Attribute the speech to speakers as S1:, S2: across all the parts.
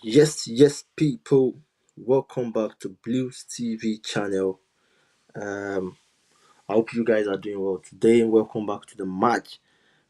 S1: Yes, people. Welcome back to Blues TV channel. I hope you guys are doing well today. Welcome back to the match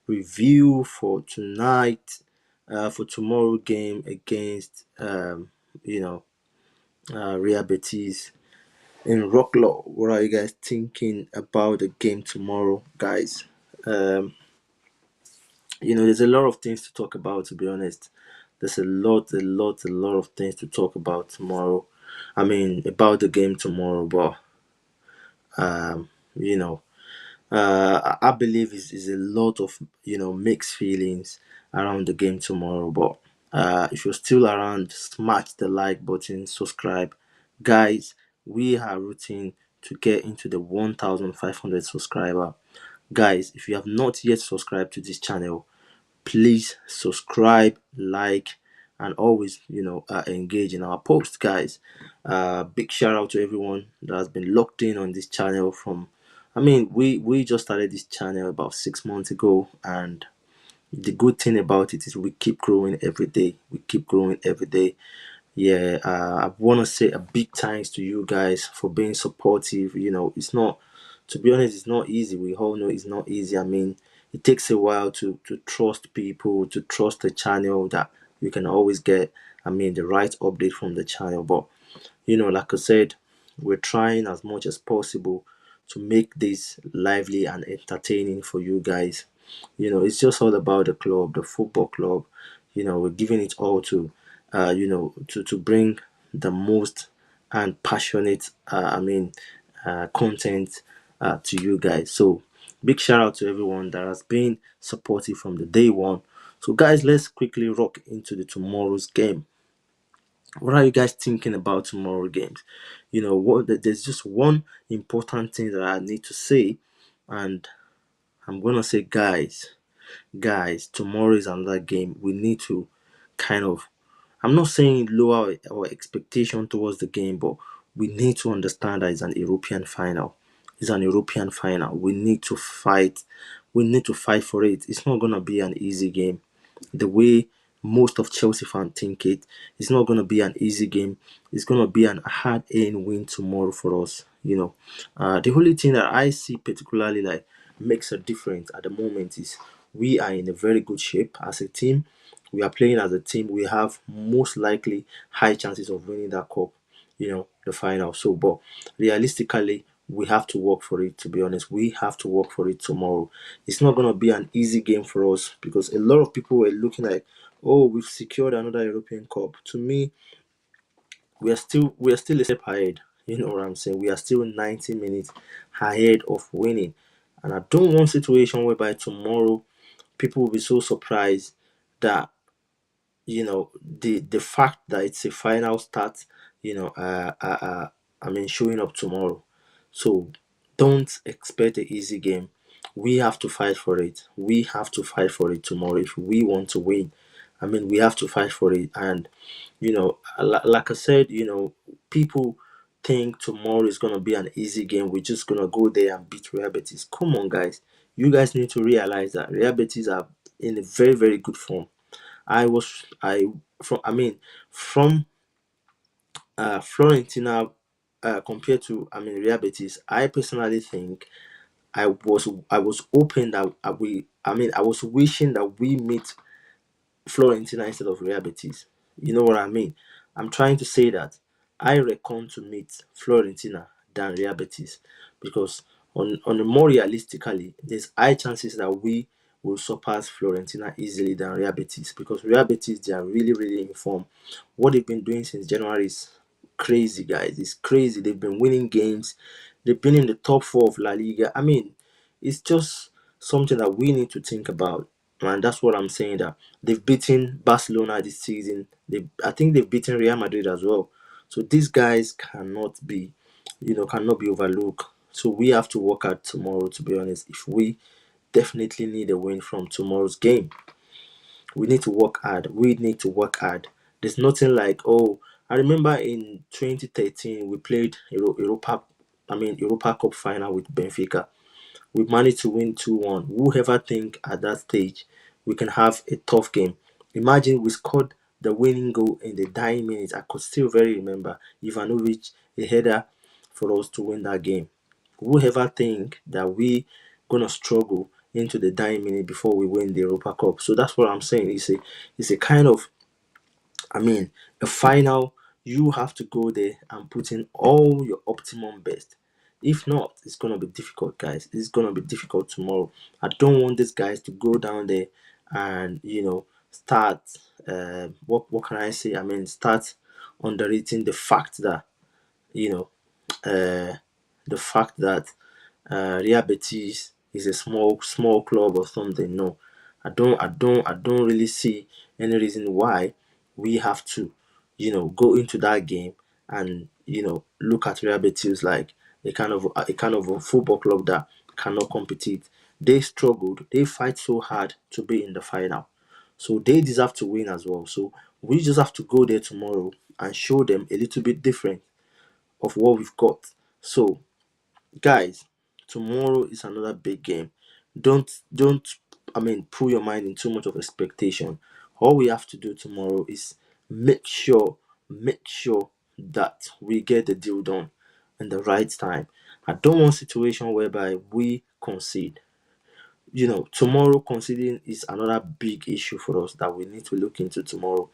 S1: review for tonight, for tomorrow game against, Real Betis in Rocklaw. What are you guys thinking about the game tomorrow, guys? Um, there's a lot of things to talk about. To be honest, there's a lot of things to talk about tomorrow. I mean, about the game tomorrow, but you know, I believe is a lot of mixed feelings around the game tomorrow. But if you're still around, smash the like button, subscribe, guys. We are rooting to get into the 1,500 subscriber. Guys, if you have not yet subscribed to this channel, please subscribe, like, and always engage in our posts, guys. Big shout out to everyone that has been locked in on this channel from, we just started this channel about 6 months ago, and the good thing about it is we keep growing every day. Yeah, I want to say a big thanks to you guys for being supportive. It's not, to be honest, it's not easy. We all know it's not easy. I mean, it takes a while to trust people, to trust the channel that you can always get, the right update from the channel. But, like I said, we're trying as much as possible to make this lively and entertaining for you guys. It's just all about the club, the football club. We're giving it all to to bring the most and passionate content to you guys. So big shout out to everyone that has been supportive from the day one. So guys, let's quickly rock into the tomorrow's game. What are you guys thinking about tomorrow games? There's just one important thing that I need to say, and I'm gonna say, guys, tomorrow is another game. We need to kind of, I'm not saying lower our expectation towards the game, but we need to understand that it's an European final. It's an European final. We need to fight. We need to fight for it. It's not gonna be an easy game. The way most of Chelsea fans think it's not gonna be an easy game. It's gonna be an hard-earned win tomorrow for us. The only thing that I see particularly like makes a difference at the moment is we are in a very good shape as a team. We are playing as a team. We have most likely high chances of winning that cup, the final. So, but realistically, we have to work for it. To be honest, we have to work for it tomorrow. It's not gonna be an easy game for us because a lot of people were looking like, oh, we've secured another European Cup. To me, we are still a step ahead. You know what I'm saying? We are still 90 minutes ahead of winning. And I don't want situation whereby tomorrow people will be so surprised that the fact that it's a final start, you know, uh, uh, uh showing up tomorrow. So don't expect a easy game. We have to fight for it. We have to fight for it tomorrow if we want to win. We have to fight for it. And like I said, people think tomorrow is gonna be an easy game. We're just gonna go there and beat Real Betis. Come on, guys. You guys need to realize that Real Betis are in a very, very good form. I was I from I mean from Florentina compared to Real Betis. I personally think I was hoping that I was wishing that we meet Florentina instead of Real Betis. You know what I mean? I'm trying to say that I reckon to meet Florentina than Real Betis because on the more realistically, there's high chances that we will surpass Florentina easily than Real Betis because Real Betis they are really really in form. What they've been doing since January is crazy, guys. It's crazy. They've been winning games. They've been in the top four of La Liga. It's just something that we need to think about. And that's what I'm saying that they've beaten Barcelona this season. I think they've beaten Real Madrid as well. So these guys cannot be overlooked. So we have to work hard tomorrow, to be honest. If we definitely need a win from tomorrow's game, we need to work hard. We need to work hard. There's nothing like, oh, I remember in 2013 we played Europa Cup final with Benfica. We managed to win 2-1. Whoever think at that stage we can have a tough game? Imagine we scored the winning goal in the dying minutes. I could still very remember Ivanovic, a header for us to win that game. Whoever think that we gonna struggle into the dying minute before we win the Europa Cup? So that's what I'm saying. It's a kind of, I mean, a final. You have to go there and put in all your optimum best. If not, it's gonna be difficult, guys. It's gonna be difficult tomorrow. I don't want these guys to go down there and start. What can I say? I mean, start underrating the fact that you know uh, the fact that Real Betis is a small club or something. No, I don't really see any reason why we have to, go into that game and look at Real Betis like a kind of a football club that cannot compete. They struggled. They fight so hard to be in the final, so they deserve to win as well. So we just have to go there tomorrow and show them a little bit different of what we've got. So guys, tomorrow is another big game. Don't I mean put your mind in too much of expectation. All we have to do tomorrow is make sure that we get the deal done in the right time. I don't want situation whereby we concede. Tomorrow conceding is another big issue for us that we need to look into tomorrow.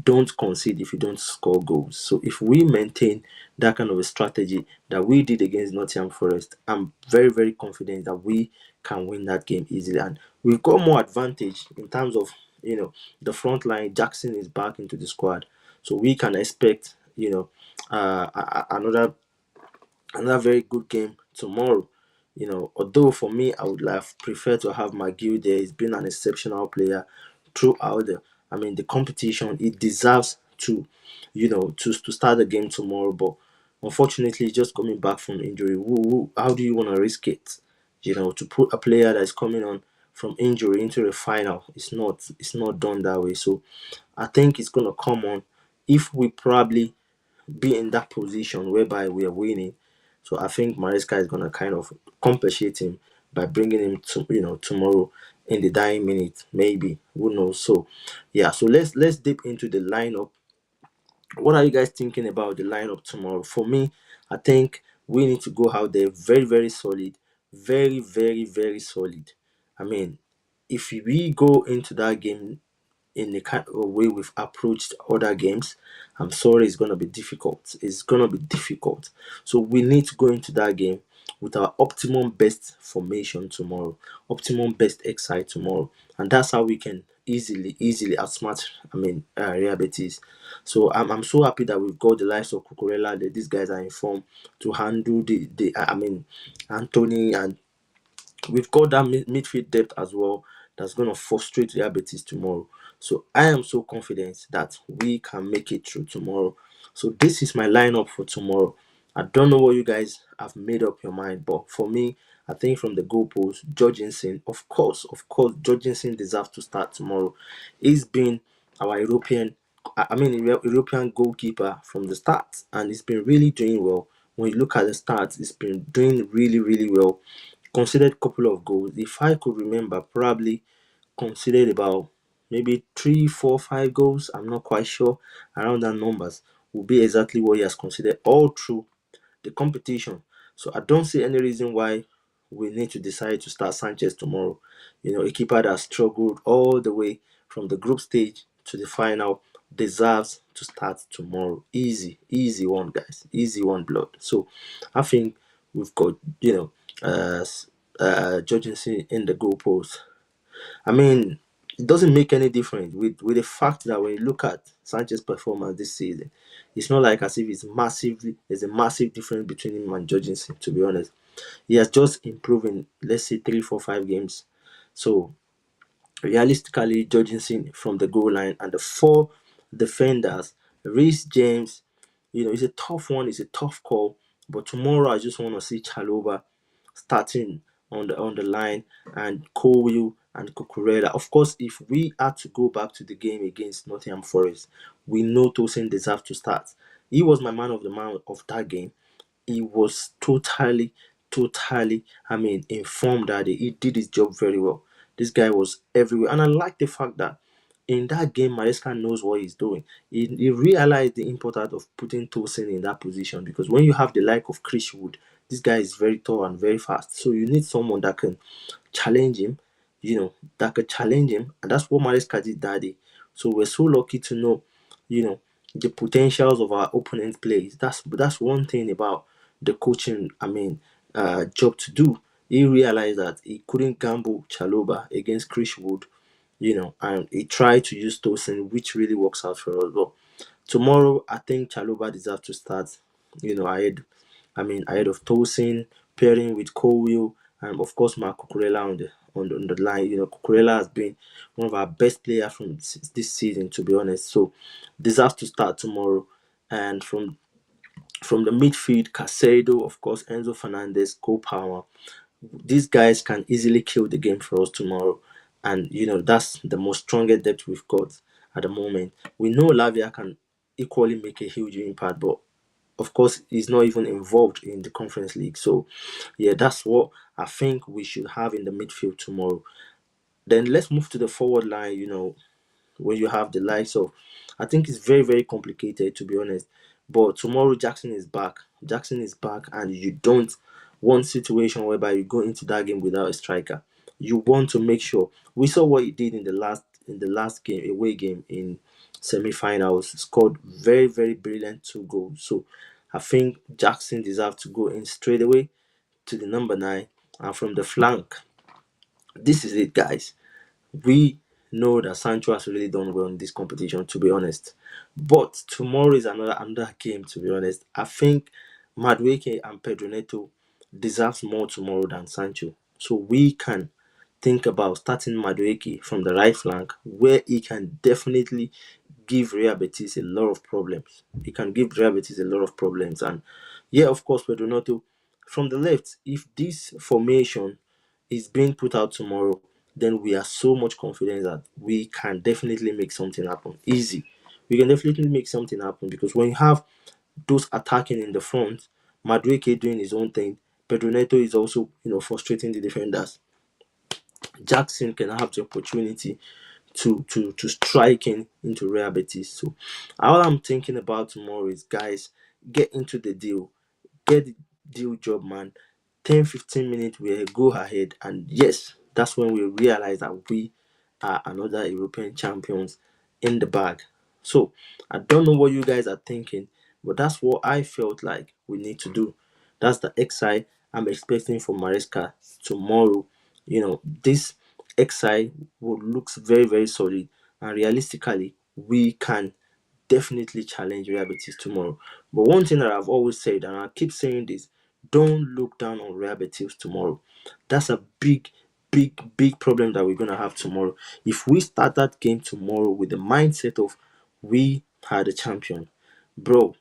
S1: Don't concede if you don't score goals. So if we maintain that kind of a strategy that we did against Nottingham Forest, I'm very, very confident that we can win that game easily. And we've got more advantage in terms of, the front line. Jackson is back into the squad. So we can expect, another very good game tomorrow. Although for me, I would have preferred to have McGill there. He's been an exceptional player throughout the competition. He deserves to, to start the game tomorrow. But unfortunately, just coming back from injury, how do you want to risk it? To put a player that is coming on from injury into the final, it's not done that way. So I think it's gonna come on if we probably be in that position whereby we are winning. So I think Maresca is gonna kind of compensate him by bringing him to tomorrow in the dying minute, maybe. Who knows? So yeah, so let's dip into the lineup. What are you guys thinking about the lineup tomorrow? For me, I think we need to go out there very, very solid, very, very, very solid. I mean, if we go into that game in the kind of way we've approached other games, I'm sorry, it's gonna be difficult. It's gonna be difficult. So we need to go into that game with our optimum best formation tomorrow, optimum best exercise tomorrow, and that's how we can easily outsmart. Real Betis. So I'm so happy that we've got the likes of Cucurella. That these guys are informed to handle the Anthony, and we've got that midfield depth as well that's going to frustrate Real Betis tomorrow. So I am so confident that we can make it through tomorrow. So this is my lineup for tomorrow. I don't know what you guys have made up your mind, but for me, I think from the goalpost, Jorgensen, of course, Jorgensen deserves to start tomorrow. He's been our European goalkeeper from the start, and he's been really doing well. When you look at the stats, he's been doing really, really well. Considered couple of goals. If I could remember, probably considered about maybe 3, 4, 5 goals. I'm not quite sure. Around that numbers will be exactly what he has considered all through the competition. So I don't see any reason why we need to decide to start Sanchez tomorrow. A keeper that struggled all the way from the group stage to the final deserves to start tomorrow. Easy one, guys. Easy one, blood. So I think we've got Jorgensen in the goalpost. I mean, it doesn't make any difference with the fact that when you look at Sanchez's performance this season, it's not like as if there's a massive difference between him and Jorgensen, to be honest. He has just improved in, let's say, 3, 4, 5 games. So realistically, Jorgensen from the goal line and the four defenders, Reece James, it's a tough one, it's a tough call. But tomorrow I just want to see Chalobah starting on the line, and Cole and Cucurella. Of course, if we had to go back to the game against Nottingham Forest, we know Tosin deserves to start. He was my man of the man of that game. He was totally, informed that he did his job very well. This guy was everywhere, and I like the fact that in that game, Maresca knows what he's doing. He realized the importance of putting Tosin in that position, because when you have the like of Chris Wood, this guy is very tall and very fast. So you need someone that can challenge him, that could challenge him. And that's what Maresca did that day. So we're so lucky to know, you know, the potentials of our opponent plays. That's one thing about the coaching, job to do. He realized that he couldn't gamble Chaloba against Chris Wood, and he tried to use Tosin, which really works out for us. But tomorrow, I think Chaloba deserves to start, ahead of Tosin, pairing with Colwill, and of course Mark Cucurella on the line. Cucurella has been one of our best players from this season, to be honest. So deserves to start tomorrow. And from the midfield, Casado, of course, Enzo Fernandez, Cole Palmer. These guys can easily kill the game for us tomorrow. And that's the most strongest depth we've got at the moment. We know Lavia can equally make a huge impact, but of course he's not even involved in the Conference League. So yeah, that's what I think we should have in the midfield tomorrow. Then let's move to the forward line. When you have the likes of, I think it's very, very complicated, to be honest. But tomorrow Jackson is back. Jackson is back, and you don't want situation whereby you go into that game without a striker. You want to make sure. We saw what he did in the last game, away game in semi-finals. Scored very, very brilliant 2 goals. So I think Jackson deserves to go in straight away to the number 9. And from the flank, this is it, guys. We know that Sancho has really done well in this competition, to be honest. But tomorrow is another game, to be honest. I think Madueke and Pedro Neto deserves more tomorrow than Sancho. So we can think about starting Madueke from the right flank, where he can definitely give Real Betis a lot of problems. He can give Real Betis a lot of problems. And yeah, of course, Pedro Neto from the left. If this formation is being put out tomorrow, then we are so much confident that we can definitely make something happen. Easy. We can definitely make something happen, because when you have those attacking in the front, Madueke doing his own thing, Pedro Neto is also, frustrating the defenders. Jackson can have the opportunity to strike into Real Betis. So all I'm thinking about tomorrow is, guys, get into the deal. Get the deal job, man. 10-15 minutes we go ahead, and yes, that's when we realize that we are another European champions in the bag. So I don't know what you guys are thinking, but that's what I felt like we need to do. That's the XI I'm expecting from Maresca tomorrow. This XI would looks very, very solid, and realistically we can definitely challenge Real Betis tomorrow. But one thing that I've always said, and I keep saying this, don't look down on Real Betis tomorrow. That's a big, big, big problem that we're gonna have tomorrow. If we start that game tomorrow with the mindset of we are the champion, bro,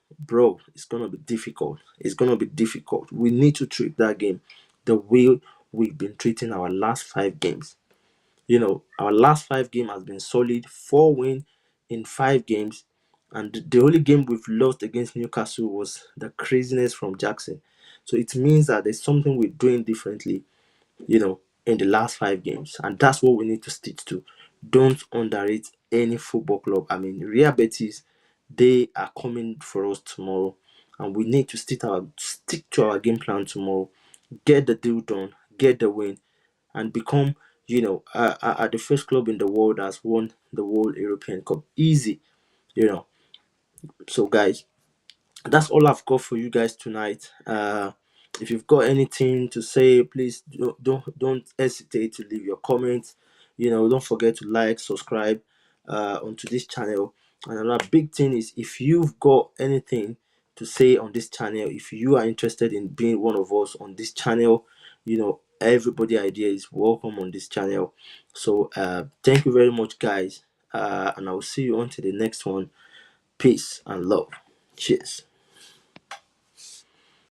S1: it's gonna be difficult. It's gonna be difficult. We need to treat that game the way we've been treating our last 5 games. Our last 5 games has been solid, 4 win in 5 games, and the only game we've lost against Newcastle was the craziness from Jackson. So it means that there's something we're doing differently, in the last 5 games, and that's what we need to stick to. Don't underrate any football club. Real Betis, they are coming for us tomorrow, and we need to stick to our game plan tomorrow. Get the deal done, get the win, and become, the first club in the world that's won the World European Cup. Easy, you know. So, guys, that's all I've got for you guys tonight. If you've got anything to say, please don't hesitate to leave your comments. Don't forget to like, subscribe onto this channel. And another big thing is, if you've got anything to say on this channel, if you are interested in being one of us on this channel, everybody idea is welcome on this channel. So thank you very much, guys, and I will see you on to the next one. Peace and love. Cheers.